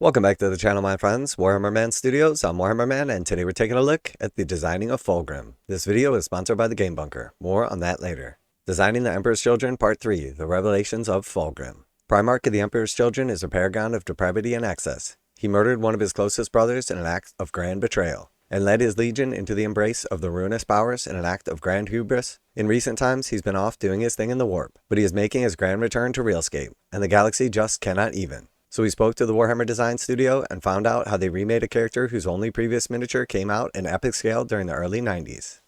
Welcome back to the channel, my friends. Warhammer Man Studios, I'm Warhammer Man, and today we're taking a look at the designing of Fulgrim. This video is sponsored by the Game Bunker. More on that later. Designing the Emperor's Children, Part 3, The Revelations of Fulgrim. Primarch of the Emperor's Children is a paragon of depravity and excess. He murdered one of his closest brothers in an act of grand betrayal, and led his legion into the embrace of the ruinous powers in an act of grand hubris. In recent times, he's been off doing his thing in the warp, but he is making his grand return to Realscape, and the galaxy just cannot even. So we spoke to the Warhammer Design Studio and found out how they remade a character whose only previous miniature came out in epic scale during the early 90s.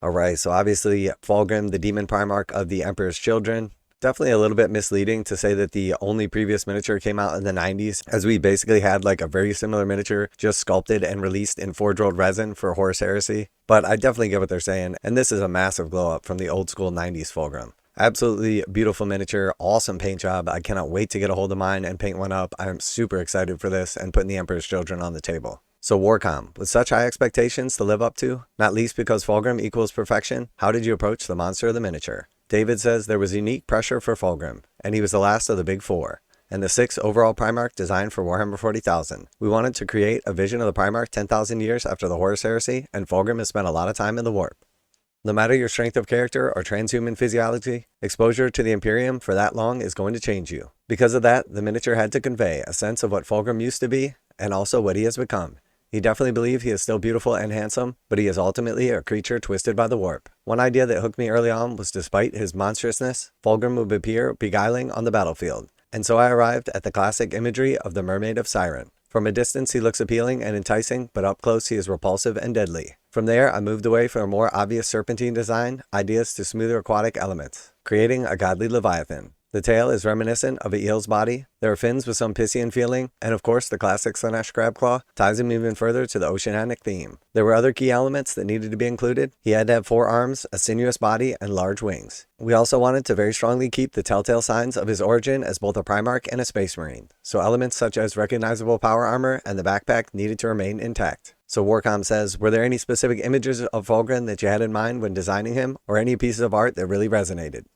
Alright, so obviously Fulgrim, the Demon Primarch of the Emperor's Children. Definitely a little bit misleading to say that the only previous miniature came out in the 90s, as we basically had like a very similar miniature just sculpted and released in forge-rolled resin for Horus Heresy. But I definitely get what they're saying, and this is a massive glow up from the old school 90s Fulgrim. Absolutely beautiful miniature, awesome paint job. I cannot wait to get a hold of mine and paint one up. I am super excited for this and putting the Emperor's Children on the table. So Warcom, with such high expectations to live up to, not least because Fulgrim equals perfection, how did you approach the monster of the miniature? David says there was unique pressure for Fulgrim, and he was the last of the big four, and the sixth overall Primarch designed for Warhammer 40,000. We wanted to create a vision of the Primarch 10,000 years after the Horus Heresy, and Fulgrim has spent a lot of time in the warp. No matter your strength of character or transhuman physiology, exposure to the Imperium for that long is going to change you. Because of that, the miniature had to convey a sense of what Fulgrim used to be, and also what he has become. He definitely believed he is still beautiful and handsome, but he is ultimately a creature twisted by the warp. One idea that hooked me early on was despite his monstrousness, Fulgrim would appear beguiling on the battlefield. And so I arrived at the classic imagery of the Mermaid of Siren. From a distance he looks appealing and enticing, but up close he is repulsive and deadly. From there I moved away from a more obvious serpentine design, ideas to smoother aquatic elements, creating a godly leviathan. The tail is reminiscent of an eel's body, there are fins with some Piscean feeling, and of course the classic Slaanesh crab claw ties him even further to the oceanic theme. There were other key elements that needed to be included. He had to have 4 arms, a sinuous body, and large wings. We also wanted to very strongly keep the telltale signs of his origin as both a Primarch and a Space Marine, so elements such as recognizable power armor and the backpack needed to remain intact. So Warcom says, were there any specific images of Fulgrim that you had in mind when designing him, or any pieces of art that really resonated?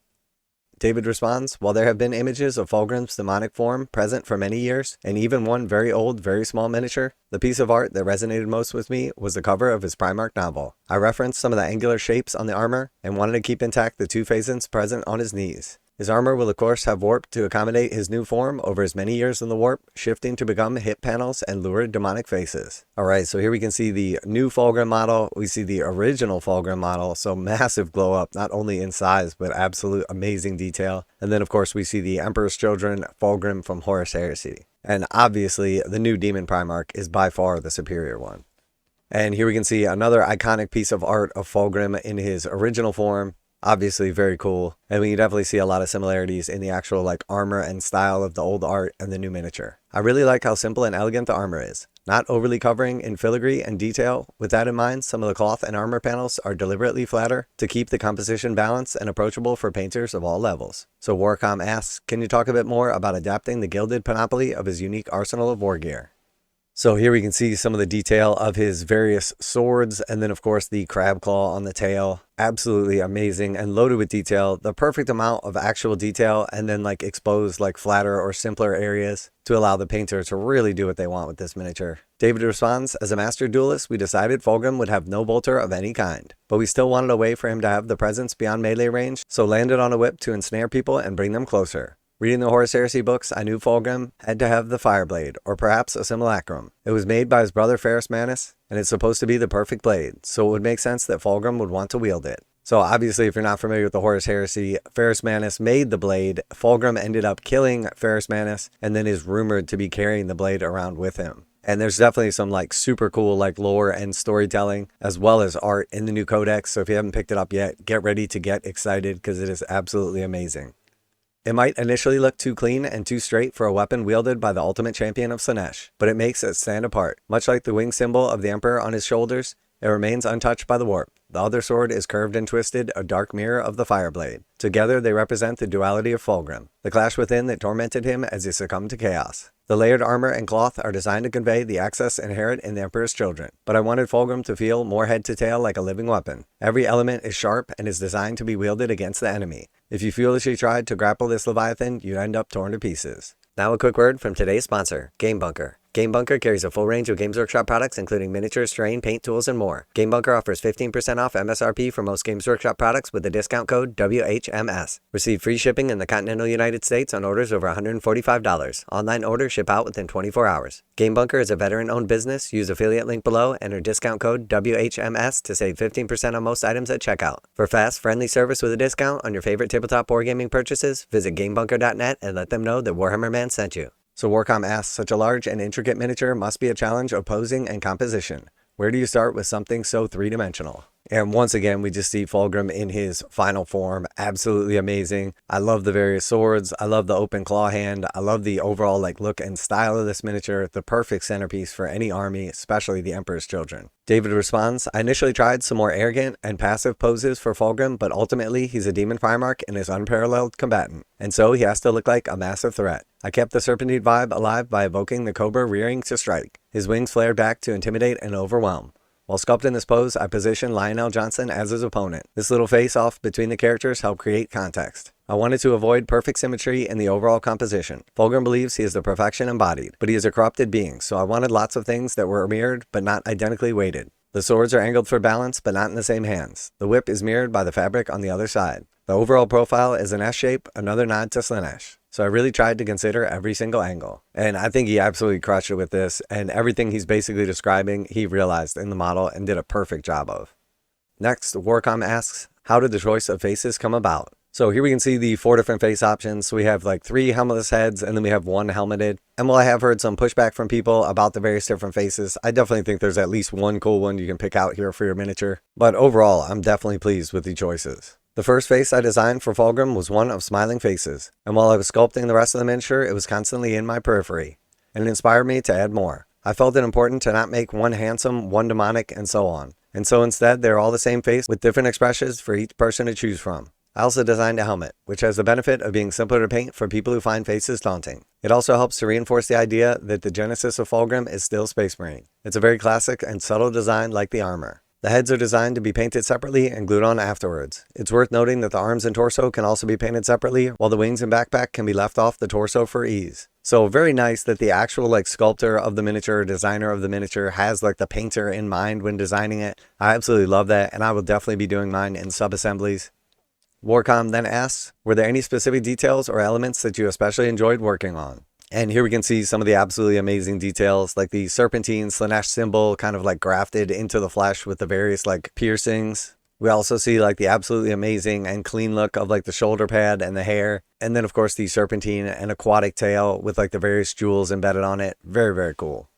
David responds, while there have been images of Fulgrim's demonic form present for many years, and even one very old, very small miniature, the piece of art that resonated most with me was the cover of his Primarch novel. I referenced some of the angular shapes on the armor, and wanted to keep intact the 2 phasons present on his knees. His armor will of course have warped to accommodate his new form over his many years in the warp, shifting to become hip panels and lurid demonic faces. Alright, so here we can see the new Fulgrim model, we see the original Fulgrim model, so massive glow up, not only in size, but absolute amazing detail. And then of course we see the Emperor's Children Fulgrim from Horus Heresy. And obviously the new Demon Primarch is by far the superior one. And here we can see another iconic piece of art of Fulgrim in his original form. Obviously very cool, and we can definitely see a lot of similarities in the actual like armor and style of the old art and the new miniature. I really like how simple and elegant the armor is, not overly covering in filigree and detail. With that in mind, some of the cloth and armor panels are deliberately flatter to keep the composition balanced and approachable for painters of all levels. So Warcom asks, can you talk a bit more about adapting the gilded panoply of his unique arsenal of war gear? So here we can see some of the detail of his various swords, and then of course the crab claw on the tail. Absolutely amazing and loaded with detail, the perfect amount of actual detail, and then like exposed like flatter or simpler areas to allow the painter to really do what they want with this miniature. David responds, as a master duelist, we decided Fulgrim would have no bolter of any kind, but we still wanted a way for him to have the presence beyond melee range, so landed on a whip to ensnare people and bring them closer. Reading the Horus Heresy books, I knew Fulgrim had to have the Fireblade, or perhaps a simulacrum. It was made by his brother Ferrus Manus, and it's supposed to be the perfect blade, so it would make sense that Fulgrim would want to wield it. So obviously if you're not familiar with the Horus Heresy, Ferrus Manus made the blade, Fulgrim ended up killing Ferrus Manus, and then is rumored to be carrying the blade around with him. And there's definitely some like super cool like lore and storytelling as well as art in the new Codex, so if you haven't picked it up yet, get ready to get excited because it is absolutely amazing. It might initially look too clean and too straight for a weapon wielded by the ultimate champion of Slaanesh, but it makes it stand apart. Much like the wing symbol of the Emperor on his shoulders, it remains untouched by the warp. The other sword is curved and twisted, a dark mirror of the Fireblade. Together they represent the duality of Fulgrim, the clash within that tormented him as he succumbed to chaos. The layered armor and cloth are designed to convey the access inherent in the Emperor's Children, but I wanted Fulgrim to feel more head to tail like a living weapon. Every element is sharp and is designed to be wielded against the enemy. If you foolishly tried to grapple this Leviathan, you'd end up torn to pieces. Now a quick word from today's sponsor, Game Bunker. Game Bunker carries a full range of Games Workshop products including miniatures, terrain, paint, tools, and more. Game Bunker offers 15% off MSRP for most Games Workshop products with the discount code WHMS. Receive free shipping in the continental United States on orders over $145. Online orders ship out within 24 hours. Game Bunker is a veteran-owned business. Use affiliate link below, enter discount code WHMS to save 15% on most items at checkout. For fast, friendly service with a discount on your favorite tabletop wargaming purchases, visit GameBunker.net and let them know that Warhammer Man sent you. So Warcom asks, such a large and intricate miniature must be a challenge of posing and composition. Where do you start with something so three-dimensional? And once again, we just see Fulgrim in his final form. Absolutely amazing. I love the various swords. I love the open claw hand. I love the overall look and style of this miniature. The perfect centerpiece for any army, especially the Emperor's Children. David responds, I initially tried some more arrogant and passive poses for Fulgrim, but ultimately he's a Demon Primarch and is unparalleled combatant. And so he has to look like a massive threat. I kept the Serpentine vibe alive by evoking the Cobra rearing to strike. His wings flared back to intimidate and overwhelm. While sculpting this pose, I positioned Lionel Johnson as his opponent. This little face-off between the characters helped create context. I wanted to avoid perfect symmetry in the overall composition. Fulgrim believes he is the perfection embodied, but he is a corrupted being, so I wanted lots of things that were mirrored but not identically weighted. The swords are angled for balance, but not in the same hands. The whip is mirrored by the fabric on the other side. The overall profile is an S-shape, another nod to Slaanesh. So I really tried to consider every single angle. And I think he absolutely crushed it with this, and everything he's basically describing, he realized in the model and did a perfect job of. Next, Warcom asks, how did the choice of faces come about? So here we can see the 4 different face options. So we have 3 helmetless heads, and then we have 1 helmeted. And while I have heard some pushback from people about the various different faces, I definitely think there's at least one cool one you can pick out here for your miniature. But overall, I'm definitely pleased with the choices. The first face I designed for Fulgrim was one of smiling faces, and while I was sculpting the rest of the miniature, it was constantly in my periphery, and it inspired me to add more. I felt it important to not make one handsome, one demonic, and so on. And so instead, they're all the same face with different expressions for each person to choose from. I also designed a helmet, which has the benefit of being simpler to paint for people who find faces daunting. It also helps to reinforce the idea that the genesis of Fulgrim is still Space Marine. It's a very classic and subtle design like the armor. The heads are designed to be painted separately and glued on afterwards. It's worth noting that the arms and torso can also be painted separately, while the wings and backpack can be left off the torso for ease. So very nice that the actual sculptor of the miniature, designer of the miniature has the painter in mind when designing it. I absolutely love that, and I will definitely be doing mine in sub-assemblies. Warcom then asks, were there any specific details or elements that you especially enjoyed working on? And here we can see some of the absolutely amazing details, like the serpentine Slaanesh symbol kind of grafted into the flesh with the various piercings. We also see the absolutely amazing and clean look of the shoulder pad and the hair. And then of course the serpentine and aquatic tail with the various jewels embedded on it. Very, very cool.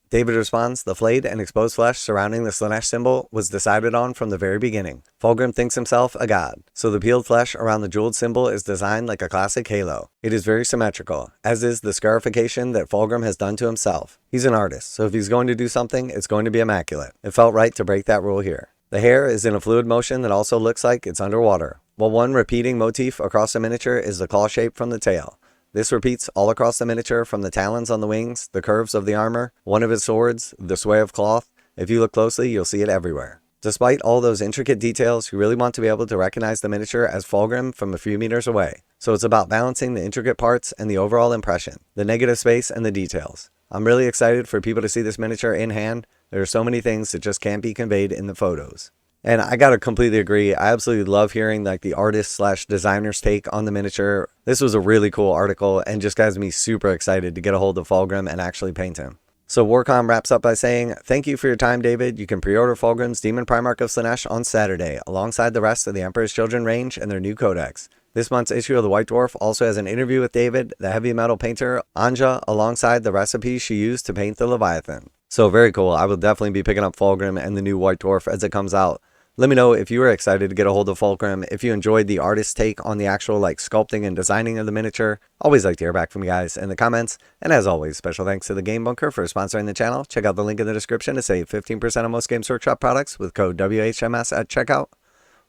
David responds, the flayed and exposed flesh surrounding the Slaanesh symbol was decided on from the very beginning. Fulgrim thinks himself a god, so the peeled flesh around the jeweled symbol is designed like a classic halo. It is very symmetrical, as is the scarification that Fulgrim has done to himself. He's an artist, so if he's going to do something, it's going to be immaculate. It felt right to break that rule here. The hair is in a fluid motion that also looks like it's underwater, while one repeating motif across the miniature is the claw shape from the tail. This repeats all across the miniature from the talons on the wings, the curves of the armor, one of his swords, the sway of cloth. If you look closely, you'll see it everywhere. Despite all those intricate details, you really want to be able to recognize the miniature as Fulgrim from a few meters away. So it's about balancing the intricate parts and the overall impression, the negative space and the details. I'm really excited for people to see this miniature in hand. There are so many things that just can't be conveyed in the photos. And I gotta completely agree. I absolutely love hearing the artist/designer's take on the miniature. This was a really cool article and just got me super excited to get a hold of Fulgrim and actually paint him. So Warcom wraps up by saying, thank you for your time, David. You can pre-order Fulgrim's Demon Primarch of Slaanesh on Saturday, alongside the rest of the Emperor's Children range and their new Codex. This month's issue of the White Dwarf also has an interview with David, the heavy metal painter, Anja, alongside the recipes she used to paint the Leviathan. So very cool. I will definitely be picking up Fulgrim and the new White Dwarf as it comes out. Let me know if you were excited to get a hold of Fulgrim, if you enjoyed the artist's take on the actual sculpting and designing of the miniature. Always like to hear back from you guys in the comments. And as always, special thanks to the Game Bunker for sponsoring the channel. Check out the link in the description to save 15% on most Games Workshop products with code WHMS at checkout.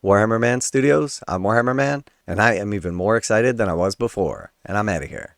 Warhammer Man Studios, I'm Warhammer Man, and I am even more excited than I was before. And I'm out of here.